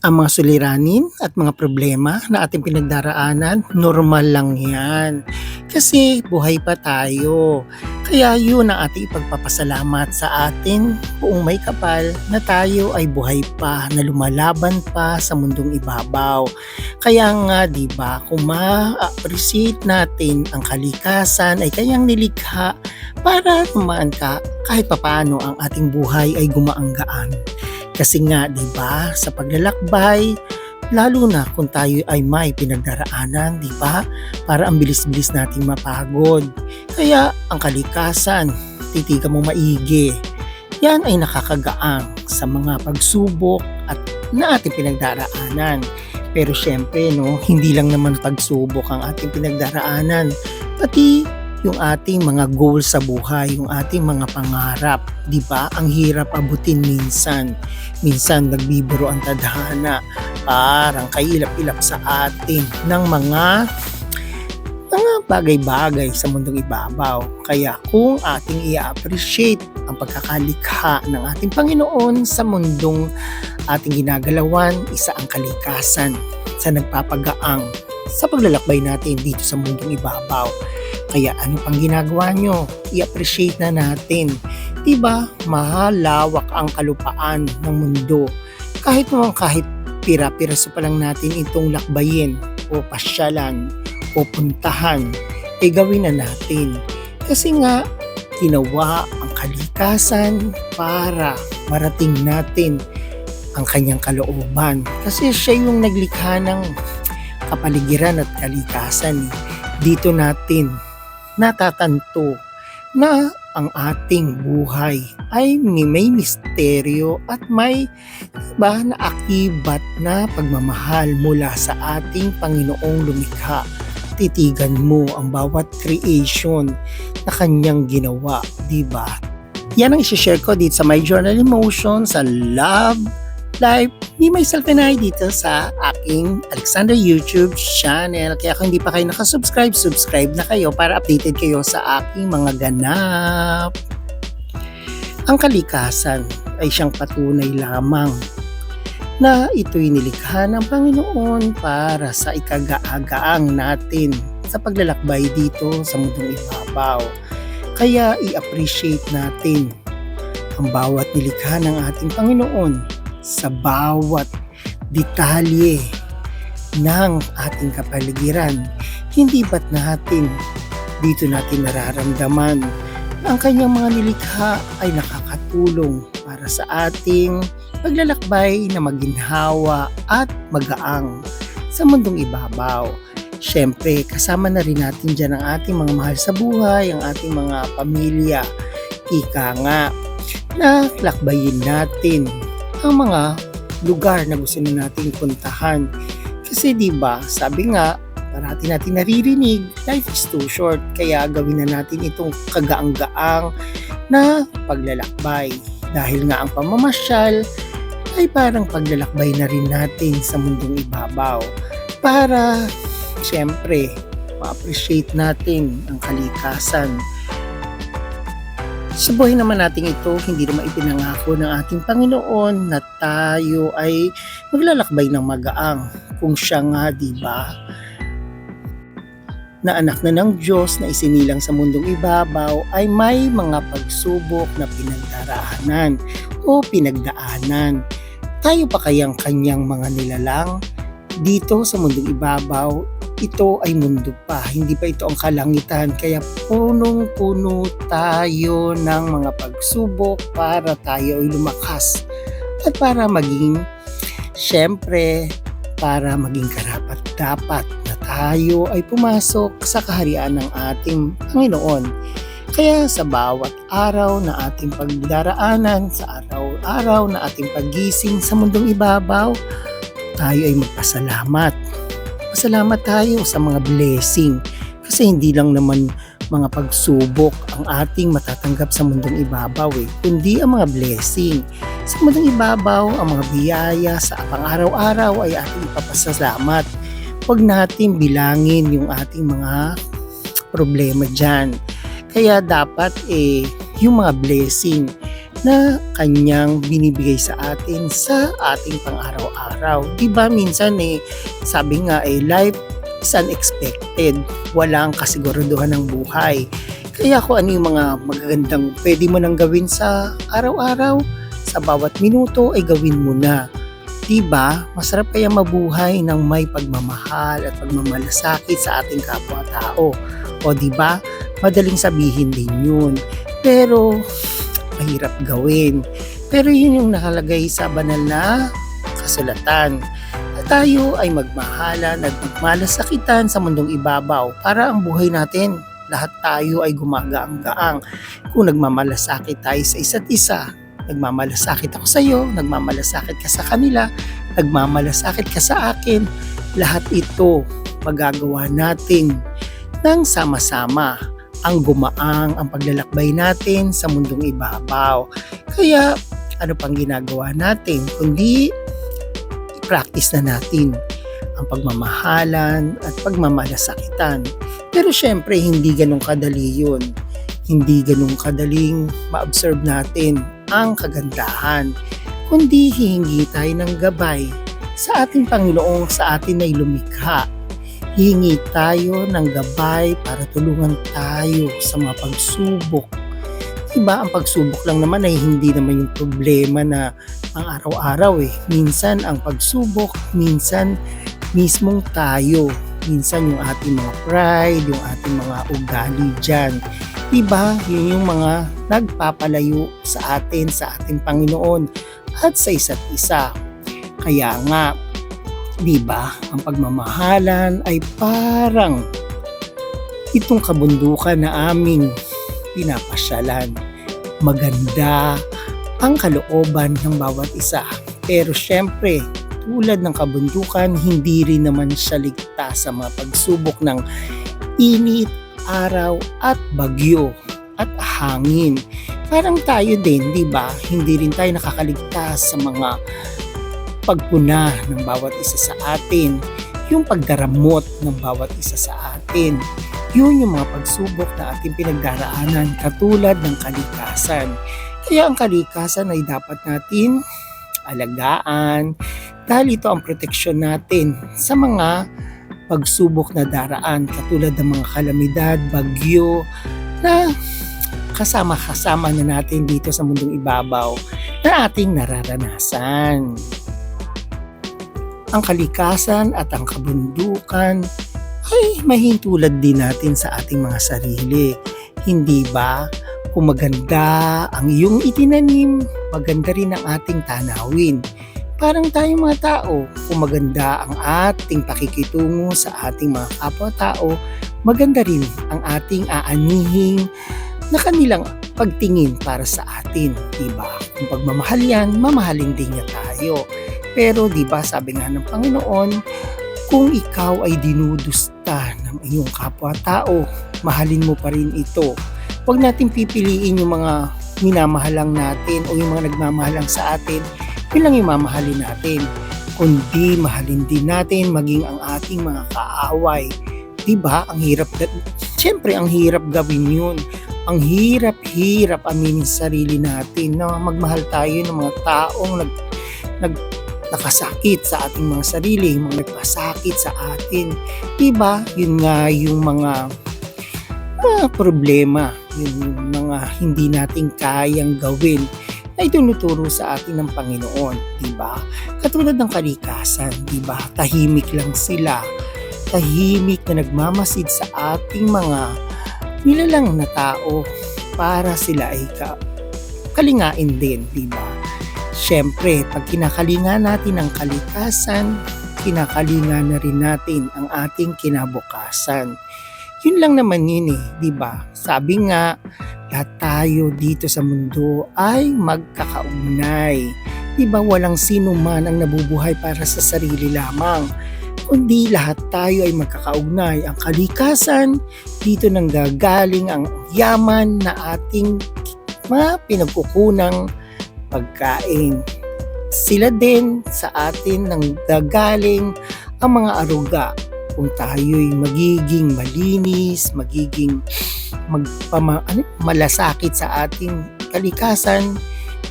Ang mga suliranin at mga problema na ating pinagdaraanan, normal lang yan. Kasi buhay pa tayo. Kaya yun ang ating ipagpapasalamat sa atin buong may kapal na tayo ay buhay pa, na lumalaban pa sa mundong ibabaw. Kaya nga 'di ba, kung ma-appreciate natin ang kalikasan ay kayang nilikha para tumaan ka kahit papaano ang ating buhay ay gumaang-gaan. Kasi nga 'di ba, sa paglalakbay, lalo na kung tayo ay may pinagdaraanan, 'di ba? Para ang bilis-bilis nating mapagod. Kaya ang kalikasan, titigan mo maigi. Yan ay nakakagaang sa mga pagsubok at na ating pinagdaraanan. Pero syempre no, hindi lang naman pagsubok ang ating pinagdaraanan, pati yung ating mga goals sa buhay, yung ating mga pangarap, 'di ba? Ang hirap abutin minsan. Minsan nagbibiro ang tadhana, parang kailap-ilap sa atin ng mga bagay-bagay sa mundong ibabaw. Kaya kung ating i-appreciate ang pagkakalikha ng ating Panginoon sa mundong ating ginagalawan, isa ang kalikasan sa nagpapagaang sa paglalakbay natin dito sa mundong ibabaw. Kaya ano pang ginagawa nyo? I-appreciate na natin. Diba, mahalawak ang kalupaan ng mundo. Kahit pira-piraso pa lang natin itong lakbayin o pasyalan o puntahan, ay gawin na natin. Kasi nga, ginawa ang kalikasan para marating natin ang kanyang kalooban. Kasi siya yung naglikha ng kapaligiran at kalikasan. Dito natin natatanto na ang ating buhay ay may misteryo at may na akibat na pagmamahal mula sa ating Panginoong lumikha. Titigan mo ang bawat creation na kanyang ginawa, di ba? Yan ang isi-share ko dito sa My Journal Emotion sa Love Life ni myself and I dito sa aking Alexander YouTube channel. Kaya kung hindi pa kayo nakasubscribe, subscribe na kayo para updated kayo sa aking mga ganap. Ang kalikasan ay siyang patunay lamang na ito'y nilikha ng Panginoon para sa ikagaagaang natin sa paglalakbay dito sa mundong ibabaw. Kaya i-appreciate natin ang bawat nilikha ng ating Panginoon sa bawat detalye ng ating kapaligiran. Hindi ba't natin dito natin nararamdaman na ang kanyang mga nilikha ay nakakatulong para sa ating paglalakbay na maginhawa at magaang sa mundong ibabaw. Siyempre, kasama na rin natin dyan ang ating mga mahal sa buhay, ang ating mga pamilya. Ika nga, na lakbayin natin ang mga lugar na gusto nating puntahan. Kasi 'di ba, sabi nga, parati natin naririnig, life is too short. Kaya gawin na natin itong kagaang-gaang na paglalakbay. Dahil nga ang pamamasyal ay parang paglalakbay na rin natin sa mundong ibabaw. Para, siyempre, ma-appreciate natin ang kalikasan. Sa buhay naman natin ito, hindi naman ipinangako ng ating Panginoon na tayo ay maglalakbay ng magaang. Kung siya nga, di ba, na anak na ng Diyos na isinilang sa mundong ibabaw ay may mga pagsubok na pinagdaraanan o pinagdaanan. Tayo pa kayang kanyang mga nilalang dito sa mundong ibabaw? Ito ay mundo pa, hindi pa ito ang kalangitan. Kaya punong-puno tayo ng mga pagsubok para tayo ay lumakas at para maging, syempre, para maging karapat-dapat na tayo ay pumasok sa kaharian ng ating Panginoon. Kaya sa bawat araw na ating pagdaraanan, sa araw-araw na ating paggising sa mundong ibabaw, tayo ay magpasalamat. Pasalamat tayo sa mga blessing kasi hindi lang naman mga pagsubok ang ating matatanggap sa mundong ibabaw kundi ang mga blessing. Sa mundong ibabaw, ang mga biyaya sa pang-araw-araw ay ating ipapasalamat. Huwag natin bilangin yung ating mga problema dyan. Kaya dapat yung mga blessing na kanyang binibigay sa atin sa ating pang-araw-araw. 'Di ba minsan sabi nga life is unexpected. Walang kasiguraduhan ng buhay. Kaya kung ano yung mga magagandang pwede mo nang gawin sa araw-araw, sa bawat minuto ay gawin mo na. 'Di ba? Masarap kaya mabuhay ng may pagmamahal at pagmamalasakit sa ating kapwa-tao. O 'di ba? Madaling sabihin din 'yun. Pero mahirap gawin. Pero 'yun yung nakalagay sa banal na kasulatan. Na tayo ay magmahalan at magmalasakitan sa mundong ibabaw para ang buhay natin lahat tayo ay gumagaang-gaang. Kung nagmamalasakit tayo sa isa't isa, nagmamalasakit ako sa iyo, nagmamalasakit ka sa kanila, nagmamalasakit ka sa akin, lahat ito magagawa natin nang sama-sama ang gumaang ang paglalakbay natin sa mundong ibabaw. Kaya ano pang ginagawa natin kundi i-practice na natin ang pagmamahalan at pagmamalasakitan. Pero syempre hindi ganun kadali yun. Hindi ganun kadaling ma-observe natin ang kagandahan. Kundi hihingi tayo ng gabay sa ating Panginoong sa atin ay lumikha. Hihingi tayo ng gabay para tulungan tayo sa mga pagsubok. Diba, ang pagsubok lang naman ay hindi naman yung problema na ang araw-araw Minsan ang pagsubok, minsan mismong tayo. Minsan yung ating mga pride, yung ating mga ugali dyan. Diba, yun yung mga nagpapalayo sa atin, sa ating Panginoon at sa isa't isa. Kaya nga, diba, ang pagmamahalan ay parang itong kabundukan na aming pinapasyalan. Maganda ang kalooban ng bawat isa. Pero syempre, tulad ng kabundukan, hindi rin naman siya ligtas sa mga pagsubok ng init, araw at bagyo at hangin. Parang tayo din, di ba? Hindi rin tayo nakakaligtas sa mga pagpuna ng bawat isa sa atin, yung pagdaramot ng bawat isa sa atin. Yun yung mga pagsubok na ating pinagdaraanan katulad ng kalikasan. Kaya ang kalikasan ay dapat natin alagaan dahil ito ang proteksyon natin sa mga pagsubok na daraan katulad ng mga kalamidad, bagyo na kasama-kasama na natin dito sa mundong ibabaw na ating nararanasan. Ang kalikasan at ang kabundukan ay mahintulad din natin sa ating mga sarili. Hindi ba? Kung maganda ang iyong itinanim, maganda rin ang ating tanawin. Parang tayong mga tao, kung maganda ang ating pakikitungo sa ating mga kapwa-tao, maganda rin ang ating aanihing na kanilang pagtingin para sa atin. Diba? Kung pagmamahal yan, mamahalin din niya tayo. Pero diba sabi nga ng Panginoon, kung ikaw ay dinudusta ng iyong kapwa-tao, mahalin mo pa rin ito. Huwag natin pipiliin yung mga minamahalang natin o yung mga nagmamahalang sa atin, yun lang yung mamahalin natin. Kundi mahalin din natin maging ang ating mga kaaway. Diba? Ang hirap, siyempre ang hirap gawin yun. Ang hirap aminin sa sarili natin na magmahal tayo ng mga taong nakasakit sa ating mga sarili, mga nagpasakit sa atin. Diba? Yun nga yung mga problema, yung mga hindi natin kayang gawin na itinuturo sa atin ng Panginoon. Diba? Katulad ng kalikasan, diba? Tahimik lang sila. Tahimik na nagmamasid sa ating mga nilalang na tao para sila ay kalingain din, diba? Siyempre, pag kinakalinga natin ang kalikasan, kinakalinga na rin natin ang ating kinabukasan. Yun lang naman yun diba? Sabi nga, lahat tayo dito sa mundo ay magkakaugnay. Diba walang sino man ang nabubuhay para sa sarili lamang, kundi lahat tayo ay magkakaugnay. Ang kalikasan, dito nang gagaling ang yaman na ating mga pinagkukunang pagkain. Sila din sa atin nang gagaling ang mga aruga. Kung tayo'y magiging malinis, magiging malasakit sa ating kalikasan,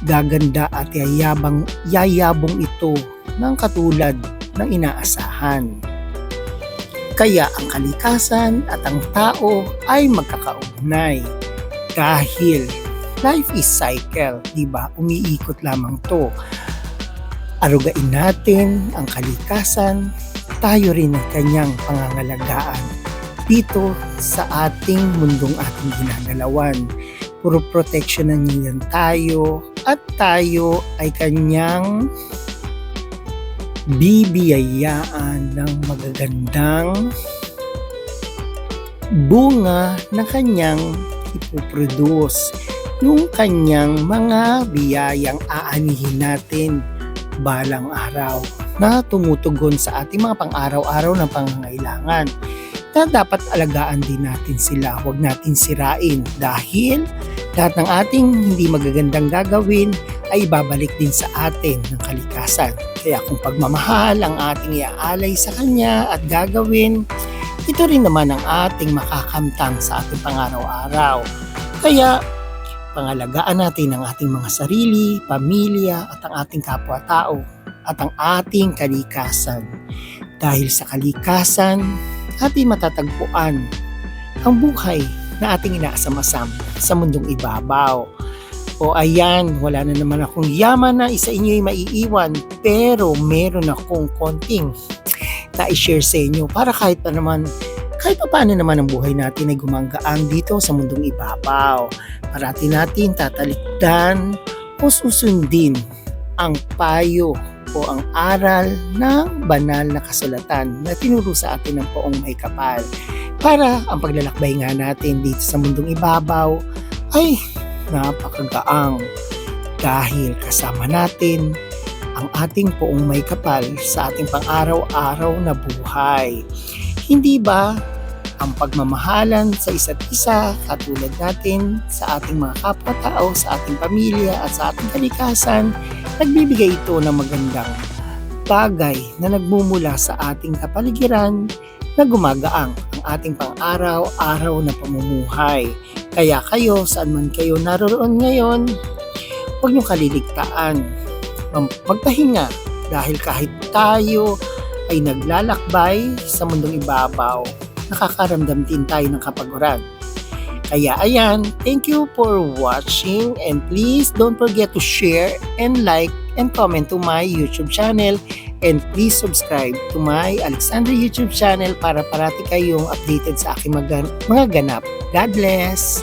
gaganda at yayabong ito ng katulad ng inaasahan. Kaya ang kalikasan at ang tao ay magkakaugnay dahil life is cycle, di ba? Umiikot lamang to. Arugain natin ang kalikasan, tayo rin ang kanyang pangangalagaan dito sa ating mundong ating ginagalawan. Puro proteksyonan niyan tayo at tayo ay kanyang bibiyayaan ng magagandang bunga na kanyang ipoproduce. Yung kanyang mga biyayang aanihin natin balang araw na tumutugon sa ating mga pang-araw-araw na pangangailangan. Na dapat alagaan din natin sila, huwag natin sirain dahil lahat ng ating hindi magagandang gagawin ay babalik din sa atin ng kalikasan. Kaya kung pagmamahal ang ating iaalay sa Kanya at gagawin, ito rin naman ang ating makakamtan sa ating pang-araw-araw. Kaya pangalagaan natin ang ating mga sarili, pamilya at ang ating kapwa-tao at ang ating kalikasan. Dahil sa kalikasan, ating matatagpuan ang buhay na ating inaasam-asam sa mundong ibabaw. O ayan, wala na naman akong yaman na isa inyo'y maiiwan, pero meron akong konting na i-share sa inyo para kahit pa paano naman ang buhay natin ay gumanggaang dito sa mundong ibabaw. Parati natin tatalikdan o susundin ang payo o ang aral ng banal na kasulatan na tinuro sa atin ng Poong Maykapal para ang paglalakbay nga natin dito sa mundong ibabaw ay napakagaang dahil kasama natin ang ating Poong Maykapal sa ating pang-araw-araw na buhay. Hindi ba ang pagmamahalan sa isa't isa katulad natin sa ating mga kapwa-tao, sa ating pamilya at sa ating kalikasan, nagbibigay ito ng magandang bagay na nagmumula sa ating kapaligiran na gumagaang ang ating pang-araw-araw na pamumuhay. Kaya kayo, saan man kayo naroon ngayon, huwag niyong kaliligtaan magpahinga dahil kahit tayo ay naglalakbay sa mundong ibabaw, nakakaramdam din tayo ng kapaguran. Kaya ayan, thank you for watching and please don't forget to share and like and comment to my YouTube channel and please subscribe to my Alexander YouTube channel para parati kayong updated sa aking mga ganap. God bless!